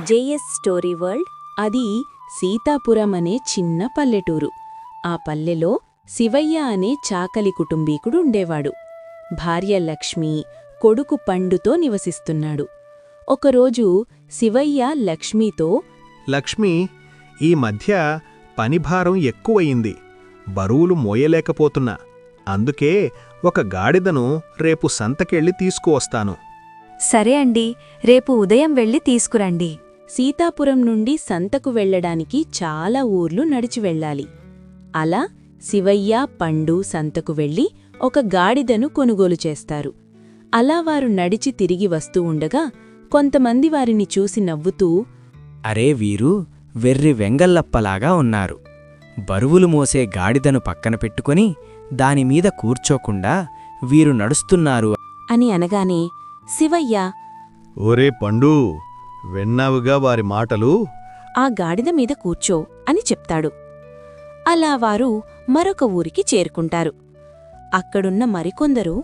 JS story world. అది సీతాపురం అనే చిన్న పల్లెటూరు. ఆ పల్లెలో శివయ్య అనే చాకలి కుటుంబీకుడు ఉండేవాడు. భార్య లక్ష్మి, కొడుకు పండుతో నివసిస్తున్నాడు. ఒకరోజు శివయ్య లక్ష్మీతో, లక్ష్మీ, ఈ మధ్య పనిభారం ఎక్కువయింది. బరువులు మోయలేకపోతున్నా. అందుకే ఒక గాడిదను రేపు సంతకెళ్ళి తీసుకువస్తాను. సరే అండి, రేపు ఉదయం వెళ్ళి తీసుకురండి. సీతాపురం నుండి సంతకు వెళ్లడానికి చాలా ఊర్లు నడిచి వెళ్ళాలి. అలా శివయ్య, పండు సంతకు వెళ్లి ఒక గాడిదను కొనుగోలు చేస్తారు. అలా వారు నడిచి తిరిగి వస్తూ ఉండగా కొంతమంది వారిని చూసి నవ్వుతూ, అరే వీరు వెర్రి వెంగల్లప్పలాగా ఉన్నారు. బరువులు మోసే గాడిదను పక్కన పెట్టుకొని దానిమీద కూర్చోకుండా వీరు నడుస్తున్నారు అని అనగానే శివయ్య, ఓరే పండు, విన్నావుగా వారి మాటలు. ఆ గాడిద మీద కూర్చో అని చెప్తాడు. అలా వారు మరొక ఊరికి చేరుకుంటారు. అక్కడున్న మరికొందరు,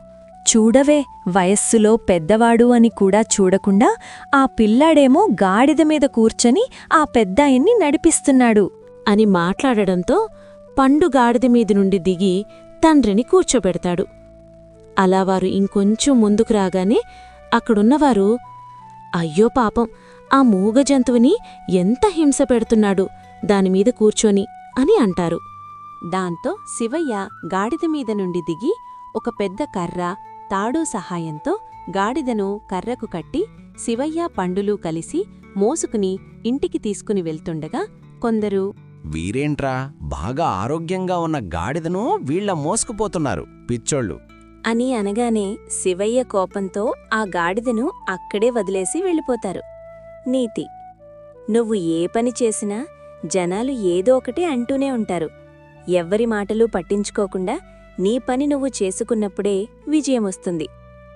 చూడవే, వయస్సులో పెద్దవాడు అని కూడా చూడకుండా ఆ పిల్లాడేమో గాడిద మీద కూర్చొని ఆ పెద్దాయన్ని నడిపిస్తున్నాడు అని మాట్లాడడంతో పండు గాడిద మీద నుండి దిగి తండ్రిని కూర్చోబెడతాడు. అలా వారు ఇంకొంచెం ముందుకు రాగానే అక్కడున్నవారు, అయ్యో పాపం, ఆ మూగ జంతువుని ఎంత హింస పెడుతున్నాడు దానిమీద కూర్చొని అని అంటారు. దాంతో శివయ్య గాడిద మీద నుండి దిగి ఒక పెద్ద కర్ర, తాడు సహాయంతో గాడిదను కర్రకు కట్టి శివయ్య, పండులు కలిసి మోసుకుని ఇంటికి తీసుకుని వెళ్తుండగా కొందరు, వీరేంట్రా, బాగా ఆరోగ్యంగా ఉన్న గాడిదను వీళ్ల మోసుకుపోతున్నారు పిచ్చోళ్ళు అని అనగానే శివయ్య కోపంతో ఆ గాడిదను అక్కడే వదిలేసి వెళ్ళిపోతారు. నీతి: నువ్వు ఏ పని చేసినా జనాలు ఏదో ఒకటి అంటూనే ఉంటారు. ఎవ్వరి మాటలు పట్టించుకోకుండా నీ పని నువ్వు చేసుకున్నప్పుడే విజయమొస్తుంది.